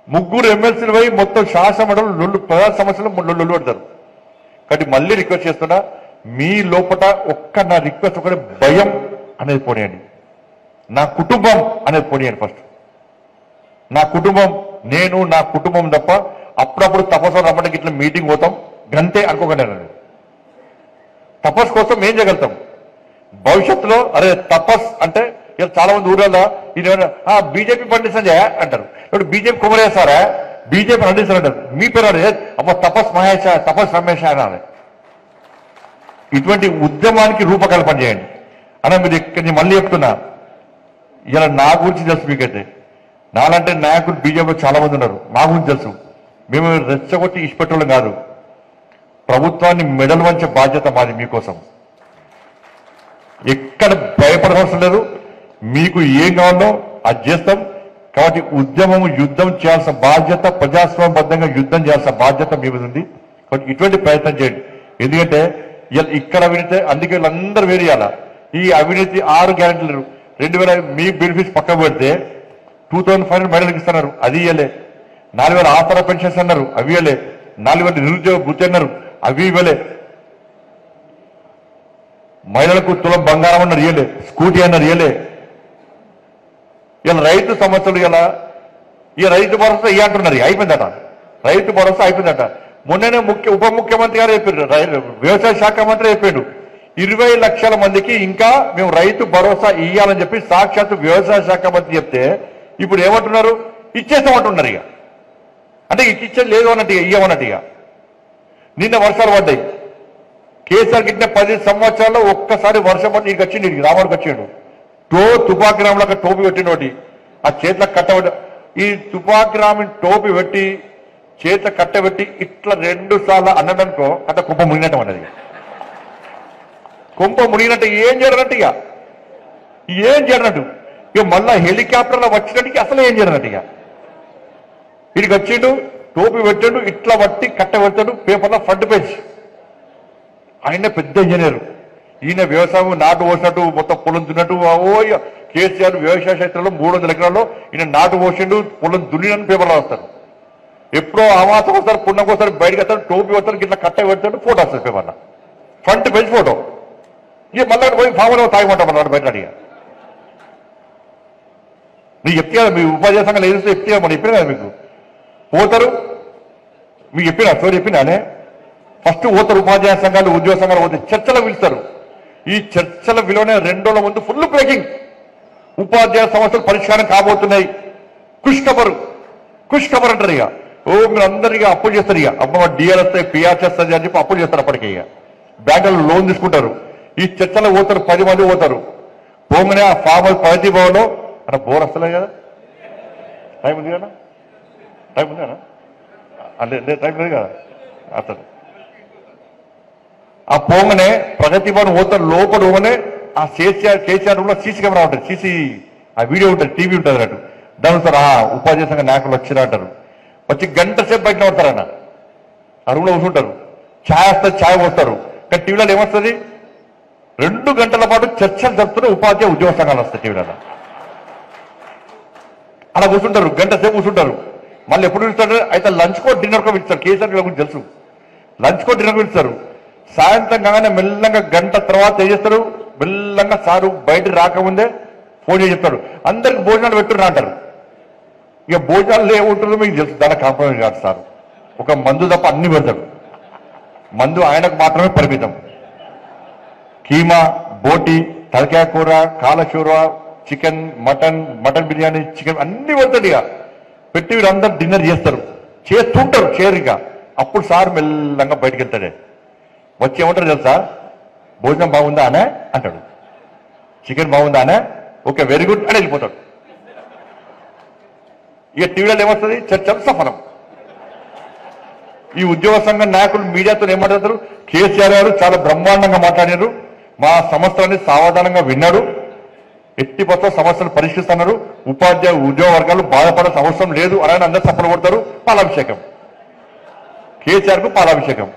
3 ఎమ్మెల్సీలు పోయి మొత్తం శాసనమండలి లొల్లు ప్రధాన సమస్యలు లొల్లు పెడతారు. కాబట్టి మళ్ళీ రిక్వెస్ట్ చేస్తున్నా, మీ లోపల నా రిక్వెస్ట్ ఒకటి, భయం అనేది పోనీయండి, నా కుటుంబం అనేది పోనీయండి. ఫస్ట్ నా కుటుంబం, నేను నా కుటుంబం తప్ప. అప్పుడప్పుడు తపస్సు రమ్మడానికి ఇట్లా మీటింగ్ పోతాం గంటే అనుకోగానే. తపస్సు కోసం ఏం చేయగలుగుతాం భవిష్యత్తులో? అరే తపస్ అంటే చాలా మంది ఊళ్ళో ఇది బీజేపీ పండిస్తాను అంటారు, ఇప్పుడు బీజేపీ కుమరేస్తారా, బీజేపీ పండిస్తారు అంటారు. మీ పేరు అమ్మ తపస్ మహేష, తపస్ రమేష అనాలి. ఇటువంటి ఉద్యమానికి రూపకల్పన చేయండి అన్న. మీరు ఇక్కడ మళ్ళీ చెప్తున్నా, ఇలా నా గురించి తెలుసు మీకైతే. నాలంటే నాయకులు బీజేపీ చాలా మంది ఉన్నారు, మా గురించి తెలుసు. మేము రెచ్చగొట్టి ఇష్టపెట్టడం కాదు, ప్రభుత్వాన్ని మెడలు వంచే బాధ్యత మాది. మీకోసం ఎక్కడ భయపడవలసిన లేదు. మీకు ఏం కావాలో అది చేస్తాం. కాబట్టి ఉద్యమం, యుద్ధం చేయాల్సిన బాధ్యత, ప్రజాస్వామ్యబద్ధంగా యుద్ధం చేయాల్సిన బాధ్యత మీ మీద ఉంది. కాబట్టి ఇటువంటి ప్రయత్నం చేయండి. ఎందుకంటే ఇక్కడ అవినీతి, అందుకే వీళ్ళందరూ వేరేయాల. ఈ అవినీతి 6 గ్యారెంటీలు 2000 మీ బెనిఫిట్స్ పక్కకు పెడితే 2500 మహిళలకు ఇస్తున్నారు, అది ఇవ్వలే. 4000 ఆసరా పెన్షన్స్ అన్నారు, అవి ఇవ్వలే. 4000 నిరుద్యోగ భృతి అన్నారు, అవి ఇవ్వలే. మహిళలకు తులం బంగారం అన్న రియలే, స్కూటీ అన్న రియలే. ఇలా రైతు సమస్యలు ఇలా ఈ రైతు భరోసా అంటున్నారు, అయిపోయిందట. రైతు భరోసా అయిపోయిందట. మొన్ననే ఉప ముఖ్యమంత్రి గారు చెప్పారు, వ్యవసాయ శాఖ మంత్రి చెప్పాడు 20 లక్షల మందికి ఇంకా మేము రైతు భరోసా ఇయ్యాలని చెప్పి సాక్షాత్ వ్యవసాయ శాఖ మంత్రి చెప్తే ఇప్పుడు ఏమంటున్నారు, ఇచ్చేస్తామంటున్నారు. ఇక అంటే ఇచ్చేది లేదు అన్నట్టు, ఇయ్యమన్నట్టు. ఇక నిన్న వర్షాలు పడ్డాయి. కేసీఆర్ గిట్టిన 10 సంవత్సరాల్లో ఒక్కసారి వర్షం పడి నీకు వచ్చింది, రాముడికి వచ్చాడు. తుపాకి రాములకు టోపీ పెట్టిన ఒకటి ఆ చేతులకు కట్టబడి, ఈ తుపాకి రాముని టోపీ పెట్టి చేతుల కట్టబెట్టి ఇట్లా 2 సార్లు అన్నదనుకో అంటే కుంప మునిగినట్టు అన్నది. కుంప మునిగినట్టు ఏం చేయడన్నట్టు, ఇక ఏం చేయడన్నట్టు. ఇక మళ్ళా హెలికాప్టర్లో వచ్చినట్టుకి అసలు ఏం చేయడన్నట్టు. ఇక వీడికి వచ్చిండు, టోపీ పెట్టాడు, ఇట్లా పట్టి కట్ట పెడతాడు, పేపర్లో ఫ్రంట్ పేజ్. ఆయన పెద్ద ఇంజనీరు. ఈయన వ్యవసాయం నాటు పోసినట్టు మొత్తం పొలం దున్నట్టు. కేసీఆర్ వ్యవసాయ క్షేత్రంలో 300 ఎకరాల్లో ఈయన నాటు పోసిండు, పొలం దున్నినని పేపర్లో వస్తారు. ఎప్పుడో అమాసం వస్తారు, పుణ్యం వస్తారు, బయటకు వస్తారు, టోపీ వస్తారు, ఇట్లా కట్ట పెడతాడు, ఫోటో వస్తుంది పేపర్లో, ఫ్రంట్ పేజ్ ఫోటో. ఇక మళ్ళీ పోయి ఫామ్లో తాగిమంటాం అన్నాడు బయట. అడిగా నీకు చెప్తే కదా, మీ ఉపాధ్యాయ సంఘాలు ఏదో చెప్తే మనం చెప్పినా కదా మీకు. పోతారు, మీకు చెప్పినా స్టోరీ చెప్పినానే. ఫస్ట్ పోతారు ఉపాధ్యాయ సంఘాలు, ఉద్యోగ సంఘాలు పోతే చర్చలు పిలుస్తారు. ఈ చర్చల విలువనే 2 రోజుల ముందు ఫుల్ బ్రేకింగ్. ఉపాధ్యాయ సమస్యలు పరిష్కారం కాబోతున్నాయి, ఖుష్ఖబర్ అంటారు. ఇక మీరు అందరికీ అప్పులు చేస్తారు. ఇక అమ్మ డిఆర్ వస్తాయి, పిఆర్ చేస్తుంది అని చెప్పి అప్పులు చేస్తారు. అప్పటికే ఇక బ్యాంకులు లోన్ తీసుకుంటారు. ఈ చర్చలో పోతారు, 10 మంది పోతారు. పోగానే ఆ ఫార్మల్ ప్రగతి భవన్లో అక్కడ బోర్ వస్తలేదు కదా, టైం ఉంది కదా, టైం ఉంది కదా, అంటే టైం లేదు కదా అతను. ఆ పోగానే ప్రగతి భవన్ పోతారు. లోపల పోగానే ఆ కేసీఆర్ రూమ్లో సీసీ కెమెరా ఉంటుంది, ఆ వీడియో ఉంటుంది, టీవీ ఉంటుంది అన్నట్టు. దాని సార్ ఉపాధ్యాయ సంఘ నాయకులు వచ్చినా అంటారు. వచ్చి గంట సేపు బయట పడతారన్న, ఆ రూమ్లో కూర్చుంటారు. ఛాయ్ వస్తుంది, ఛాయ్ పోస్తారు. కానీ టీవీలో ఏమొస్తుంది, 2 గంటల పాటు చర్చలు జరుపుతున్న ఉపాధ్యాయ ఉద్యోగ సంఘాలు వస్తాయి టీవీలో. అలా కూర్చుంటారు, గంట సేపు కూర్చుంటారు. మళ్ళీ ఎప్పుడు పిలుస్తారు అయితే లంచ్ కో డిన్నర్ కో పిలుస్తారు. కేసీఆర్ గురించి తెలుసు, లంచ్ కో డిన్నర్ పిలుస్తారు. సాయంత్రం కాగానే మెల్లంగా గంట తర్వాత ఏం చేస్తారు, మెల్లంగా సారు బయట రాకముందే ఫోన్ చేసి చెప్తాడు, అందరికి భోజనాలు పెట్టుర్రా అంటారు. ఇక భోజనాలు ఏముంటుందో మీకు తెలుసు, దాని కాంప్రమైజ్ కాదు సార్. ఒక మందు తప్ప అన్ని పెడతాడు. మందు ఆయనకు మాత్రమే పరిమితం. కీమా, బోటి, తలకాయ కూర, కాలచూర, చికెన్, మటన్ బిర్యానీ, చికెన్ అన్ని పెడతాడు. ఇక పెట్టి వీళ్ళందరూ డిన్నర్ చేస్తుంటారు చేరిగా. అప్పుడు సార్ మెల్లంగా బయటకు వెళ్తాడే. వచ్చి ఏమంటారు తెలుసా, భోజనం బాగుందా అనే అంటాడు, చికెన్ బాగుందా అనే, ఓకే వెరీ గుడ్ అని వెళ్ళిపోతాడు. ఇక టీవీలో ఏమొస్తుంది, చర్చలు సఫలం. ఈ ఉద్యోగ సంఘం నాయకులు మీడియాతో ఏమాట్లాడతారు, కేసీఆర్ గారు చాలా బ్రహ్మాండంగా మాట్లాడారు, మా సమస్యలన్నీ సావధానంగా విన్నాడు, ఎట్టి పట్ల సమస్యలు పరిష్కరిస్తున్నారు, ఉపాధ్యాయ ఉద్యోగ వర్గాలు బాధపడాల్సిన అవసరం లేదు అని అందరూ సఫలం కొడతారు. పాలాభిషేకం, కేసీఆర్కు పాలాభిషేకం.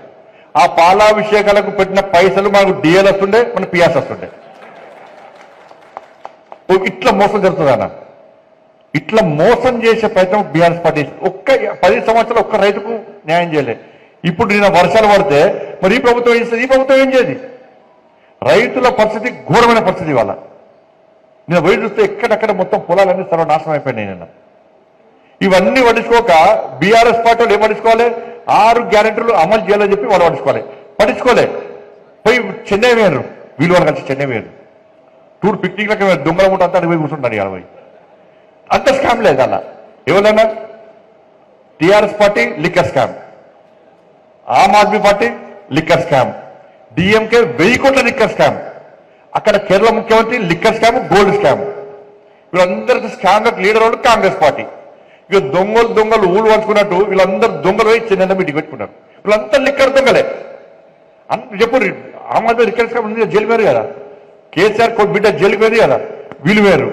ఆ పాలాభిషేకాలకు పెట్టిన పైసలు మనకు డిఎల్ వస్తుండే, మన పిఆర్స్ వస్తుండే. ఇట్లా మోసం జరుగుతుంది అన్న. ఇట్లా మోసం చేసే ప్రయత్నం బీఆర్ఎస్ పార్టీ 10 సంవత్సరాలు ఒక్క రైతుకు న్యాయం చేయలే. ఇప్పుడు నిన్న వర్షాలు పడితే మరి ఈ ప్రభుత్వం ఏం చేస్తుంది, ఈ ప్రభుత్వం ఏం చేయదు. రైతుల పరిస్థితి ఘోరమైన పరిస్థితి. వాళ్ళ నేను పోయి చూస్తే ఎక్కడెక్కడ మొత్తం పొలాలన్నీ సర్వనాశనం అయిపోయినాయి. నిన్న ఇవన్నీ పట్టించుకోక బీఆర్ఎస్ పార్టీ వాళ్ళు ఏం పట్టించుకోవాలి, 6 గ్యారెంటీలు అమలు చేయాలని చెప్పి వాళ్ళు పట్టించుకోలే. పోయి చెన్నై వేయరు, వీళ్ళు వాళ్ళు కలిసి చెన్నై వేయరు. టూర్ పిక్నిక్లకి దొంగల ముట్ట అంతా పోయి కూర్చుంటారు. 60 అంత స్కామ్ లేదు అలా. ఎవరైనా TRS party liquor scam, Aam Aadmi party liquor scam, DMK 1000 కోట్ల లిక్కర్ స్కామ్, అక్కడ కేరళ ముఖ్యమంత్రి లిక్కర్ స్కామ్, గోల్డ్ స్కామ్. వీళ్ళందరికీ స్కామ్ లీడర్ వాళ్ళు కాంగ్రెస్ పార్టీ. ఇక దొంగలు ఊళ్ళు పంచుకున్నట్టు వీళ్ళందరూ దొంగలు పోయి చెన్నైలో మీటింగ్ పెట్టుకున్నారు. వీళ్ళంతా లిక్కర్ దొంగలే. చెప్పు ఆమ్ ఆద్మీ లిక్కర్ స్కామ్ ఉంది, జైలు వేరు కదా, కేసీఆర్ బిడ్డ జైలుకి వేరు కదా, వీళ్ళు వేరు.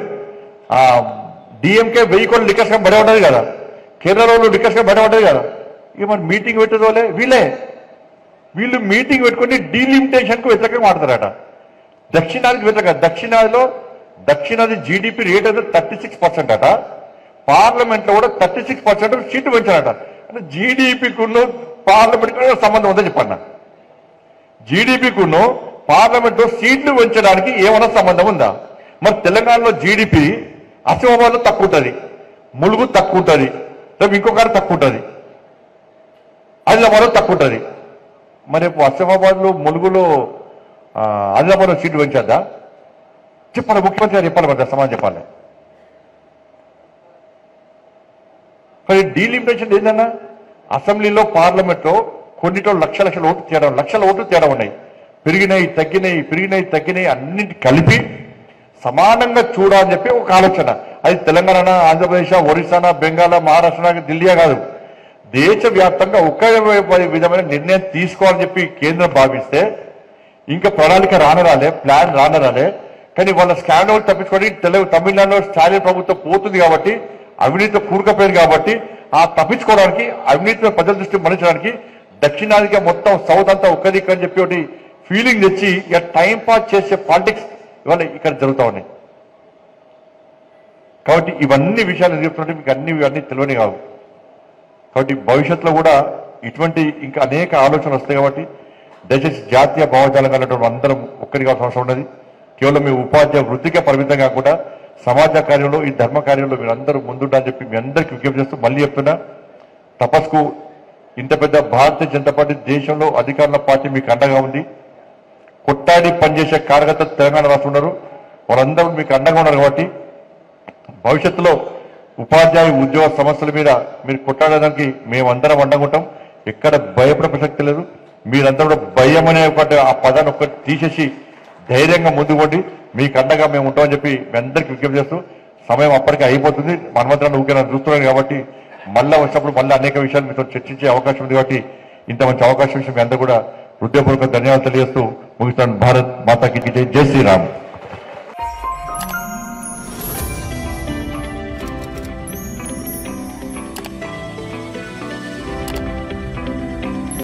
డిఎంకే 1000 కోట్ల లిక్కర్ స్కామ్ బయట పడ్డది కదా, కేరళ వాళ్ళు లిక్కర్ స్కామ్ బయట పడ్డది కదా. ఇక మరి మీటింగ్ పెట్టేది వాళ్ళే వీళ్ళు మీటింగ్ పెట్టుకుని డీలిమిటేషన్కు వ్యతిరేకంగా మాట్లాడతారట. దక్షిణాదికి వ్యతిరేకంగా. దక్షిణాది జీడిపి రేట్ అయితే 36% అట. పార్లమెంట్లో కూడా 36% సీట్లు పెంచారట. అంటే జీడిపికును పార్లమెంట్కు సంబంధం ఉందని చెప్పండి. జీడిపికును పార్లమెంట్ లో సీట్లు పెంచడానికి ఏమైనా సంబంధం ఉందా? మరి తెలంగాణలో జీడిపి ఆసిఫాబాద్ లో తక్కువ ఉంటుంది, ములుగు తక్కువ ఉంటుంది, రేపు ఇంకొకటి తక్కువ ఉంటుంది, ఆదిలాబాద్లో తక్కువ ఉంటుంది. మరి ఆసిఫాబాద్ లో ములుగులో ఆదిలాబాద్లో సీట్లు పెంచద్దా? చెప్పాలి, ముఖ్యమంత్రి గారు చెప్పాలి, మరి సమాధానం చెప్పాలి. కానీ డీలిమిటేషన్ ఏందన్నా, అసెంబ్లీలో పార్లమెంట్లో కొన్నిట్లో లక్షల ఓట్లు తేడా ఉన్నాయి. పెరిగినాయి తగ్గినాయి అన్నింటి కలిపి సమానంగా చూడాలని చెప్పి ఒక ఆలోచన. అది తెలంగాణ, ఆంధ్రప్రదేశ్, ఒరిస్సానా, బెంగాల్, మహారాష్ట్ర, ఢిల్లీయా కాదు, దేశవ్యాప్తంగా ఒకే విధమైన నిర్ణయం తీసుకోవాలని చెప్పి కేంద్రం భావిస్తే ఇంకా ప్రణాళిక ప్లాన్ రానరాలే. కానీ వాళ్ళ స్కాండల్ తప్పించుకొని తమిళనాడులో స్టాలిన్ ప్రభుత్వం పోతుంది కాబట్టి, అవినీతి కూరుకపోయింది కాబట్టి, ఆ తప్పించుకోవడానికి, అవినీతి ప్రజల దృష్టి మరించడానికి దక్షిణాదిగా మొత్తం సౌత్ అంతా ఒక్కదిక్క అని చెప్పి ఒకటి ఫీలింగ్ తెచ్చి ఇక టైం పాస్ చేసే పాలిటిక్స్ ఇవాళ ఇక్కడ జరుగుతూ ఉన్నాయి. కాబట్టి ఇవన్నీ విషయాలు చెప్తుంటే మీకు ఇవన్నీ తెలియని కావు. కాబట్టి భవిష్యత్తులో కూడా ఇటువంటి ఇంకా అనేక ఆలోచనలు వస్తాయి. కాబట్టి దయచేసి జాతీయ భావజాలం కలిగినటువంటి అందరం ఒక్కరికి అవసరం ఉన్నది. కేవలం మీ ఉపాధ్యాయ వృత్తికే పరిమితం కాకుండా సమాజ కార్యంలో, ఈ ధర్మ కార్యంలో మీరు అందరూ ముందుండాలని చెప్పి మీ అందరికీ విజ్ఞప్తి చేస్తూ మళ్ళీ చెప్తున్నా, తపస్కు ఇంత పెద్ద భారతీయ జనతా పార్టీ దేశంలో అధికారుల పార్టీ మీకు అండగా ఉంది. కొట్టాడి పనిచేసే కార్యకర్తలు తెలంగాణ రాష్ట్రం ఉన్నారు, వాళ్ళందరూ మీకు అండగా ఉన్నారు. కాబట్టి భవిష్యత్తులో ఉపాధ్యాయ ఉద్యోగ సమస్యల మీద మీరు కొట్టాడడానికి మేమందరం అండగా ఉంటాం. ఎక్కడ భయపడే ప్రసక్తి లేదు. మీరందరూ కూడా భయం అనే ఆ పదాన్ని ఒక్కటి తీసేసి ధైర్యంగా ముందుకు పోండి. మీకు అండగా మేము ఉంటామని చెప్పి మీ అందరికీ విజ్ఞప్తి చేస్తూ, సమయం అప్పటికే అయిపోతుంది. మనమందరం ఊరికే చూస్తున్నాను కాబట్టి మళ్ళీ వచ్చినప్పుడు మళ్ళీ అనేక విషయాలు మీతో చర్చించే అవకాశం ఉంది. కాబట్టి ఇంత మంచి అవకాశం విషయం మీ అందరూ కూడా హృదయపూర్వక ధన్యవాదాలు తెలియజేస్తూ ముగిస్తాను. భారత్ మాతాకి జై, జై శ్రీరామ్.